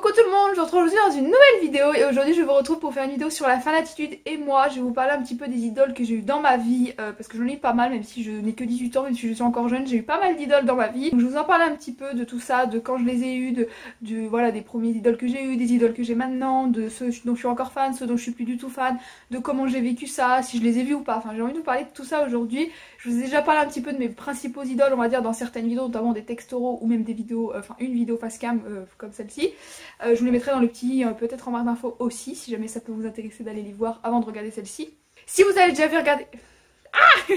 Coucou tout le monde, je vous retrouve aujourd'hui dans une nouvelle vidéo et aujourd'hui je vous retrouve pour faire une vidéo sur la fin d'attitude et moi je vais vous parler un petit peu des idoles que j'ai eu dans ma vie parce que j'en ai eu pas mal même si je n'ai que 18 ans, même si je suis encore jeune, j'ai eu pas mal d'idoles dans ma vie. Donc je vous en parle un petit peu de tout ça, de quand je les ai eues, voilà, des premiers idoles que j'ai eu, des idoles que j'ai maintenant, de ceux dont je suis encore fan, ceux dont je suis plus du tout fan, de comment j'ai vécu ça, si je les ai vus ou pas. Enfin j'ai envie de vous parler de tout ça aujourd'hui. Je vous ai déjà parlé un petit peu de mes principaux idoles on va dire dans certaines vidéos, notamment des textoraux ou même des vidéos, enfin une vidéo face cam comme celle-ci. Je vous les mettrai dans le petit, peut-être en barre d'infos aussi, si jamais ça peut vous intéresser d'aller les voir avant de regarder celle-ci. Si vous avez déjà vu regarder... Ah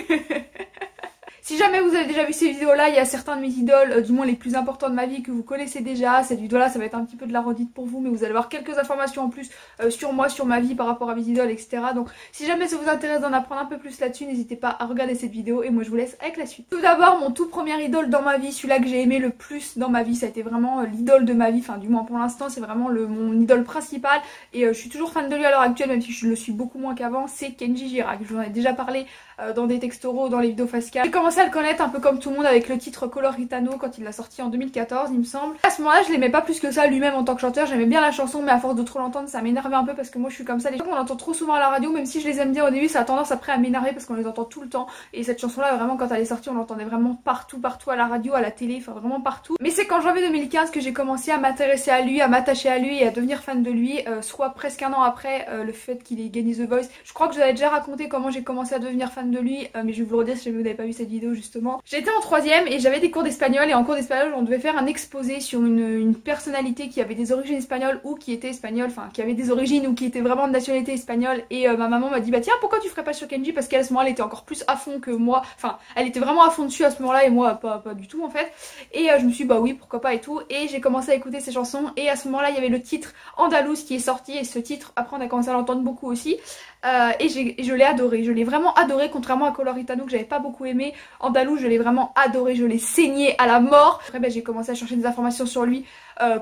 Si jamais vous avez déjà vu ces vidéos là, il y a certains de mes idoles, du moins les plus importants de ma vie que vous connaissez déjà. Cette vidéo là ça va être un petit peu de la redite pour vous, mais vous allez avoir quelques informations en plus sur moi, sur ma vie par rapport à mes idoles, etc. Donc si jamais ça vous intéresse d'en apprendre un peu plus là-dessus, n'hésitez pas à regarder cette vidéo et moi je vous laisse avec la suite. Tout d'abord mon tout premier idole dans ma vie, celui-là que j'ai aimé le plus dans ma vie, ça a été vraiment l'idole de ma vie, enfin du moins pour l'instant c'est vraiment mon idole principale et je suis toujours fan de lui à l'heure actuelle même si je le suis beaucoup moins qu'avant, c'est Kenji Girac. Je vous en ai déjà parlé dans des textoraux, dans les vidéos face cam. J'ai commencé à le connaître un peu comme tout le monde avec le titre Coloritano quand il l'a sorti en 2014 il me semble. À ce moment là je l'aimais pas plus que ça lui-même en tant que chanteur, j'aimais bien la chanson mais à force de trop l'entendre ça m'énervait un peu parce que moi je suis comme ça, les gens qu'on entend trop souvent à la radio même si je les aime bien au début ça a tendance après à m'énerver parce qu'on les entend tout le temps et cette chanson là vraiment quand elle est sortie on l'entendait vraiment partout à la radio, à la télé, enfin vraiment partout. Mais c'est qu'en janvier 2015 que j'ai commencé à m'intéresser à lui, à m'attacher à lui et à devenir fan de lui, soit presque un an après le fait qu'il ait gagné The Voice. Je crois que je vous avais déjà raconté comment j'ai commencé à devenir fan de lui mais je vais vous le redire si jamais vous n'avez pas vu cette vidéo justement. J'étais en 3ème et j'avais des cours d'espagnol et en cours d'espagnol on devait faire un exposé sur une personnalité qui avait des origines espagnoles ou qui était espagnole, enfin qui avait des origines ou qui était vraiment de nationalité espagnole et ma maman m'a dit bah tiens pourquoi tu ferais pas sur Kenji, parce qu'à ce moment-là elle était encore plus à fond que moi, enfin elle était vraiment à fond dessus à ce moment-là et moi pas du tout en fait et je me suis dit bah oui pourquoi pas et tout et j'ai commencé à écouter ses chansons et à ce moment-là il y avait le titre Andalouse qui est sorti et ce titre après on a commencé à l'entendre beaucoup aussi et je l'ai adoré, je l'ai vraiment adoré contrairement à Coloritano que j'avais pas beaucoup aimé. Andalouse je l'ai vraiment adoré, je l'ai saigné à la mort. Après j'ai commencé à chercher des informations sur lui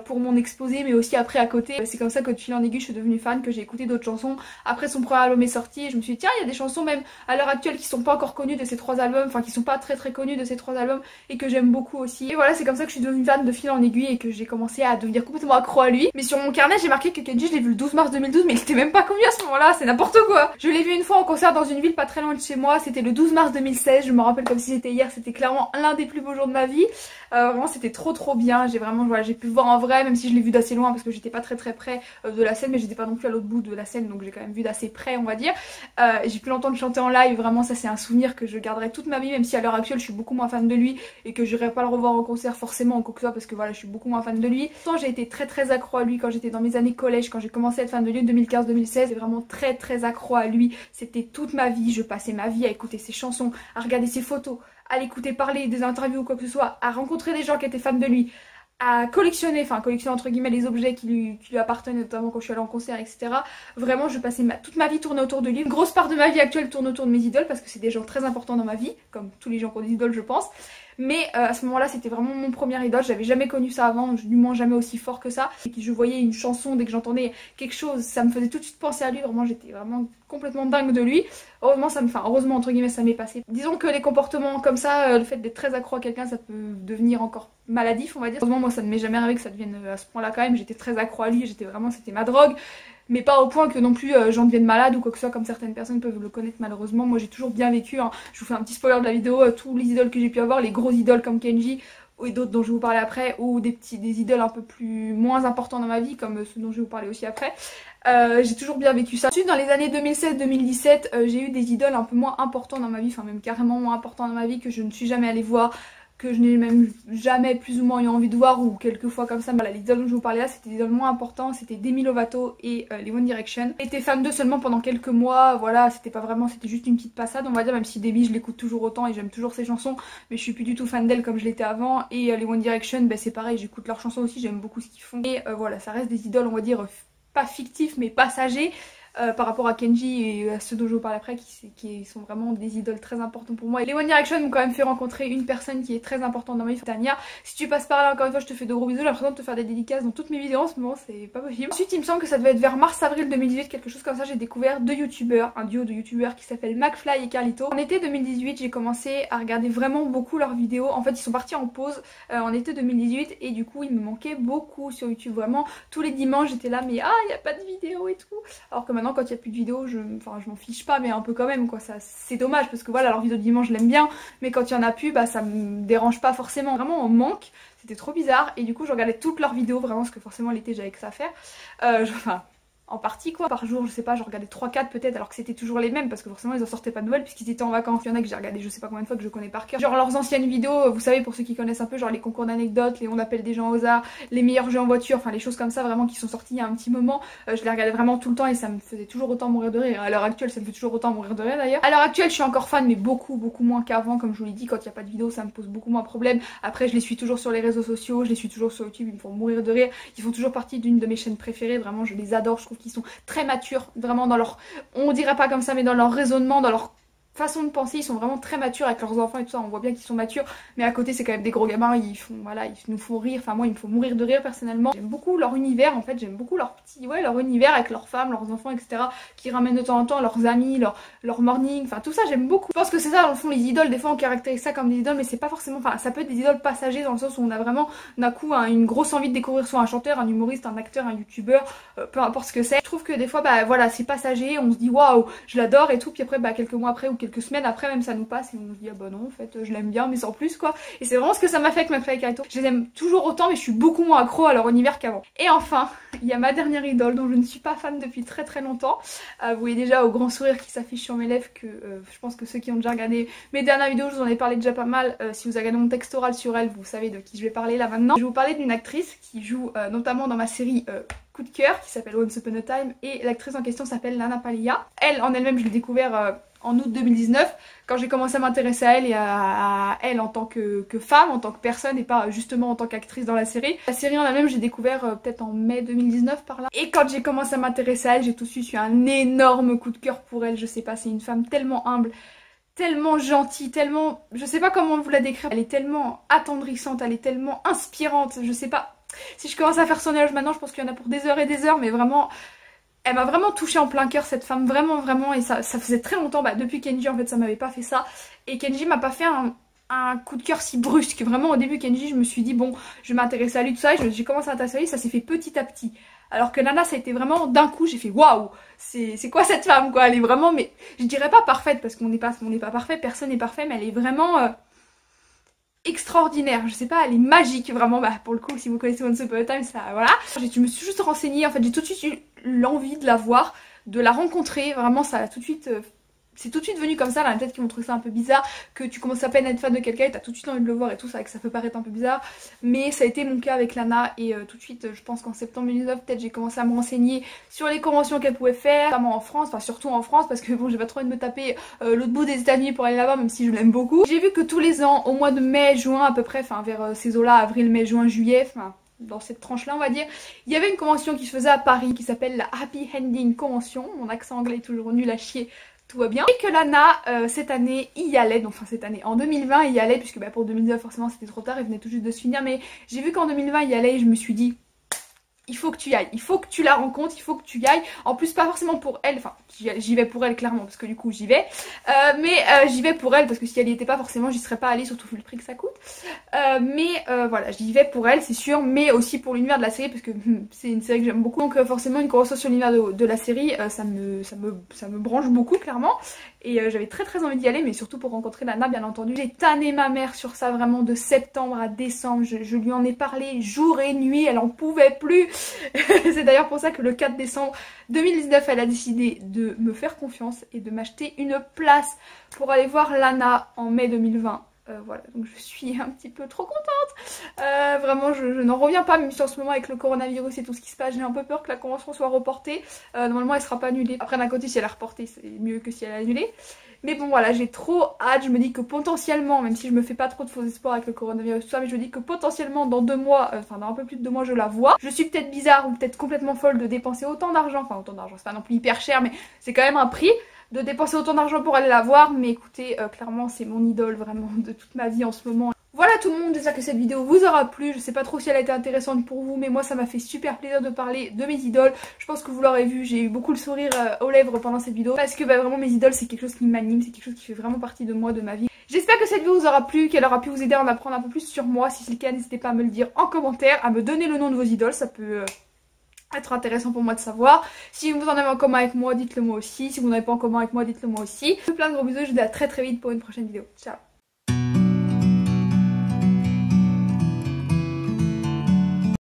pour mon exposé mais aussi après à côté. C'est comme ça que de fil en aiguille je suis devenue fan, que j'ai écouté d'autres chansons. Après son premier album est sorti et je me suis dit tiens il y a des chansons même à l'heure actuelle qui sont pas encore connues de ces 3 albums, enfin qui sont pas très connues de ces 3 albums et que j'aime beaucoup aussi. Et voilà c'est comme ça que je suis devenue fan de fil en aiguille et que j'ai commencé à devenir complètement accro à lui. Mais sur mon carnet j'ai marqué que Kenji je l'ai vu le 12 mars 2012 mais il était même pas connu à ce moment là, c'est n'importe quoi. Je l'ai vu une fois en concert dans une ville pas très loin de chez moi, c'était le 12 mars 2016, je me rappelle comme si c'était hier, c'était clairement l'un des plus beaux jours de ma vie. Vraiment c'était trop bien, j'ai vraiment voilà, j'ai pu le voir en vrai même si je l'ai vu d'assez loin parce que j'étais pas très près de la scène mais j'étais pas non plus à l'autre bout de la scène donc j'ai quand même vu d'assez près on va dire. J'ai pu l'entendre chanter en live, vraiment ça c'est un souvenir que je garderai toute ma vie même si à l'heure actuelle je suis beaucoup moins fan de lui et que j'irai pas le revoir en concert forcément ou quoi que ce soit parce que voilà je suis beaucoup moins fan de lui. Pourtant j'ai été très accro à lui quand j'étais dans mes années collège, quand j'ai commencé à être fan de lui en 2015-2016, et vraiment très accro à lui, c'était toute ma vie, je passais ma vie à écouter ses chansons, à regarder ses photos, à l'écouter parler, des interviews ou quoi que ce soit, à rencontrer des gens qui étaient fans de lui, à collectionner, enfin collectionner entre guillemets les objets qui lui appartenaient notamment quand je suis allée en concert etc. Vraiment je passais toute ma vie tournée autour de lui. Une grosse part de ma vie actuelle tourne autour de mes idoles parce que c'est des gens très importants dans ma vie, comme tous les gens qui ont des idoles je pense. Mais à ce moment là c'était vraiment mon premier idole, j'avais jamais connu ça avant, du moins jamais aussi fort que ça. Et que je voyais une chanson, dès que j'entendais quelque chose ça me faisait tout de suite penser à lui, vraiment j'étais vraiment complètement dingue de lui. Heureusement entre guillemets ça m'est passé. Disons que les comportements comme ça, le fait d'être très accro à quelqu'un ça peut devenir encore maladif on va dire. Heureusement moi ça ne m'est jamais arrivé que ça devienne à ce point là quand même, j'étais très accro à lui, c'était ma drogue. Mais pas au point que non plus j'en devienne malade ou quoi que ce soit comme certaines personnes peuvent le connaître malheureusement. Moi j'ai toujours bien vécu, hein. Je vous fais un petit spoiler de la vidéo, tous les idoles que j'ai pu avoir, les gros idoles comme Kenji et d'autres dont je vais vous parler après, ou des idoles un peu moins importants dans ma vie comme ceux dont je vais vous parler aussi après. J'ai toujours bien vécu ça. Ensuite dans les années 2016-2017 j'ai eu des idoles un peu moins importants dans ma vie, enfin même carrément moins importants dans ma vie que je ne suis jamais allée voir, que je n'ai même jamais plus ou moins eu envie de voir ou quelques fois comme ça. Voilà, les idoles dont je vous parlais là c'était des idoles moins importants, c'était Demi Lovato et les One Direction. J'étais fan d'eux seulement pendant quelques mois, voilà c'était pas vraiment, c'était juste une petite passade on va dire, même si Demi je l'écoute toujours autant et j'aime toujours ses chansons mais je suis plus du tout fan d'elle comme je l'étais avant. Et les One Direction ben, c'est pareil, j'écoute leurs chansons aussi, j'aime beaucoup ce qu'ils font et voilà ça reste des idoles on va dire pas fictifs mais passagers. par rapport à Kenji et à ceux dont je vous parle après qui sont vraiment des idoles très importantes pour moi. Et les One Direction m'ont quand même fait rencontrer une personne qui est très importante dans ma vie, Tania. Si tu passes par là, encore une fois, je te fais de gros bisous. J'ai l'impression de te faire des dédicaces dans toutes mes vidéos en ce moment, c'est pas possible. Ensuite, il me semble que ça devait être vers mars-avril 2018, quelque chose comme ça, j'ai découvert deux youtubeurs, un duo de youtubeurs qui s'appelle McFly et Carlito. En été 2018, j'ai commencé à regarder vraiment beaucoup leurs vidéos. En fait, ils sont partis en pause en été 2018 et du coup, il me manquait beaucoup sur YouTube. Vraiment, tous les dimanches, j'étais là, mais il n'y a pas de vidéo et tout. Alors que maintenant, quand il n'y a plus de vidéos, je m'en fiche pas, mais un peu quand même, quoi. C'est dommage parce que voilà, leur vidéo de dimanche, je l'aime bien, mais quand il y en a plus, bah ça me dérange pas forcément. Vraiment, on manque. C'était trop bizarre et du coup je regardais toutes leurs vidéos vraiment parce que forcément l'été j'avais que ça à faire. Enfin en partie quoi, par jour je sais pas, je regardais 3-4 peut-être alors que c'était toujours les mêmes parce que forcément ils en sortaient pas de nouvelles puisqu'ils étaient en vacances. Il y en a que j'ai regardé je sais pas combien de fois que je connais par cœur. Genre leurs anciennes vidéos, vous savez pour ceux qui connaissent un peu, genre les concours d'anecdotes, les on appelle des gens au hasard, les meilleurs jeux en voiture, enfin les choses comme ça vraiment qui sont sorties il y a un petit moment. Je les regardais vraiment tout le temps et ça me faisait toujours autant mourir de rire. À l'heure actuelle ça me fait toujours autant mourir de rire d'ailleurs. À l'heure actuelle je suis encore fan mais beaucoup moins qu'avant, comme je vous l'ai dit, quand il n'y a pas de vidéo ça me pose beaucoup moins de problèmes. Après je les suis toujours sur les réseaux sociaux, je les suis toujours sur YouTube, ils me font mourir de rire. Ils font toujours partie d'une de mes chaînes préférées, vraiment je les adore, je trouve qu'ils sont très matures, vraiment dans leur, on dirait pas comme ça mais dans leur raisonnement, dans leur façon de penser, ils sont vraiment très matures avec leurs enfants et tout ça, on voit bien qu'ils sont matures, mais à côté c'est quand même des gros gamins, ils font, voilà, ils nous font rire, enfin moi ils me font mourir de rire personnellement. J'aime beaucoup leur univers en fait, j'aime beaucoup leur petit, leur univers avec leurs femmes, leurs enfants etc, qui ramènent de temps en temps leurs amis, leur morning, enfin tout ça j'aime beaucoup. Je pense que c'est ça dans le fond les idoles, des fois on caractérise ça comme des idoles mais c'est pas forcément, enfin ça peut être des idoles passagers dans le sens où on a vraiment d'un coup une grosse envie de découvrir soit un chanteur, un humoriste, un acteur, un youtubeur, peu importe ce que c'est. Je trouve que des fois bah voilà c'est passager, on se dit waouh je l'adore et tout, puis après bah quelques mois après ou quelques semaines après même ça nous passe et on se dit ah bah non en fait je l'aime bien mais sans plus quoi. Et c'est vraiment ce que ça m'a fait avec McFly et Carlito. Je les aime toujours autant mais je suis beaucoup moins accro à leur univers qu'avant. Et enfin il y a ma dernière idole dont je ne suis pas fan depuis très longtemps. Vous voyez déjà au grand sourire qui s'affiche sur mes lèvres que je pense que ceux qui ont déjà regardé mes dernières vidéos je vous en ai parlé déjà pas mal. Si vous avez regardé mon texte oral sur elle vous savez de qui je vais parler là maintenant. Je vais vous parler d'une actrice qui joue notamment dans ma série Coup de cœur qui s'appelle Once Upon a Time et l'actrice en question s'appelle Lana Palia. Elle en elle-même je l'ai découvert en août 2019 quand j'ai commencé à m'intéresser à elle et à elle en tant que femme, en tant que personne et pas justement en tant qu'actrice dans la série. La série en elle-même j'ai découvert peut-être en mai 2019 par là. Et quand j'ai commencé à m'intéresser à elle j'ai tout de suite eu un énorme coup de cœur pour elle, je sais pas, c'est une femme tellement humble, tellement gentille, tellement... je sais pas comment vous la décrire. Elle est tellement attendrissante, elle est tellement inspirante, je sais pas. Si je commence à faire son éloge maintenant je pense qu'il y en a pour des heures et des heures mais vraiment... elle m'a vraiment touchée en plein cœur cette femme, vraiment et ça faisait très longtemps, bah depuis Kenji en fait ça m'avait pas fait ça et Kenji m'a pas fait un coup de cœur si brusque. Vraiment au début Kenji je me suis dit bon je vais m'intéresser à lui tout ça et j'ai commencé à m'intéresser à lui, ça s'est fait petit à petit. Alors que Nana ça a été vraiment d'un coup, j'ai fait waouh, c'est quoi cette femme quoi, elle est vraiment, mais je dirais pas parfaite parce qu'on n'est pas parfait, personne n'est parfait mais elle est vraiment... extraordinaire, je sais pas, elle est magique vraiment, bah pour le coup si vous connaissez Once Upon a Time ça voilà. Je me suis juste renseignée, en fait j'ai tout de suite eu l'envie de la voir, de la rencontrer, vraiment ça a tout de suite... c'est tout de suite venu comme ça, là peut-être qu'ils vont trouver ça un peu bizarre, que tu commences à peine à être fan de quelqu'un et t'as tout de suite envie de le voir et tout, ça, que ça peut paraître un peu bizarre, mais ça a été mon cas avec Lana et tout de suite je pense qu'en septembre 2019 peut-être j'ai commencé à me renseigner sur les conventions qu'elle pouvait faire, notamment en France, enfin surtout en France parce que bon j'ai pas trop envie de me taper l'autre bout des États-Unis pour aller là-bas même si je l'aime beaucoup. J'ai vu que tous les ans au mois de mai, juin à peu près, enfin vers ces eaux-là, avril, mai, juin, juillet, enfin dans cette tranche là on va dire, il y avait une convention qui se faisait à Paris qui s'appelle la Happy Ending Convention, mon accent anglais est toujours nul à chier, tout va bien. Et que Lana cette année y allait, donc enfin cette année en 2020 y allait puisque bah, pour 2019 forcément c'était trop tard, il venait tout juste de se finir, mais j'ai vu qu'en 2020 y allait et je me suis dit il faut que tu y ailles, il faut que tu la rencontres, il faut que tu y ailles. En plus pas forcément pour elle, enfin j'y vais pour elle clairement parce que du coup j'y vais, mais j'y vais pour elle parce que si elle y était pas forcément j'y serais pas allée, surtout vu le prix que ça coûte, voilà j'y vais pour elle c'est sûr, mais aussi pour l'univers de la série parce que c'est une série que j'aime beaucoup, donc forcément une convention sur l'univers de la série ça me branche beaucoup clairement. Et j'avais très envie d'y aller, mais surtout pour rencontrer Lana bien entendu. J'ai tanné ma mère sur ça vraiment de septembre à décembre, je lui en ai parlé jour et nuit, elle en pouvait plus. C'est d'ailleurs pour ça que le 4 décembre 2019 elle a décidé de me faire confiance et de m'acheter une place pour aller voir Lana en mai 2020 Voilà, donc je suis un petit peu trop contente. Vraiment, je n'en reviens pas, même si en ce moment avec le coronavirus et tout ce qui se passe, j'ai un peu peur que la convention soit reportée. Normalement, elle sera pas annulée. Après, d'un côté, si elle est reportée, c'est mieux que si elle est annulée. Mais bon, voilà, j'ai trop hâte. Je me dis que potentiellement, même si je me fais pas trop de faux espoirs avec le coronavirus, tout ça, mais je me dis que potentiellement dans 2 mois, enfin dans un peu plus de 2 mois, je la vois. Je suis peut-être bizarre ou peut-être complètement folle de dépenser autant d'argent. Enfin, autant d'argent, c'est pas non plus hyper cher, mais c'est quand même un prix de dépenser autant d'argent pour aller la voir. Mais écoutez, clairement c'est mon idole vraiment de toute ma vie en ce moment. Voilà tout le monde, j'espère que cette vidéo vous aura plu. Je sais pas trop si elle a été intéressante pour vous, mais moi ça m'a fait super plaisir de parler de mes idoles. Je pense que vous l'aurez vu, j'ai eu beaucoup le sourire aux lèvres pendant cette vidéo, parce que vraiment mes idoles c'est quelque chose qui m'anime, c'est quelque chose qui fait vraiment partie de moi, de ma vie. J'espère que cette vidéo vous aura plu, qu'elle aura pu vous aider à en apprendre un peu plus sur moi. Si c'est le cas, n'hésitez pas à me le dire en commentaire, à me donner le nom de vos idoles, ça peut être intéressant pour moi de savoir. Si vous en avez en commun avec moi, dites-le moi aussi. Si vous n'en avez pas en commun avec moi, dites-le moi aussi. Plein de gros bisous, je vous dis à très vite pour une prochaine vidéo. Ciao.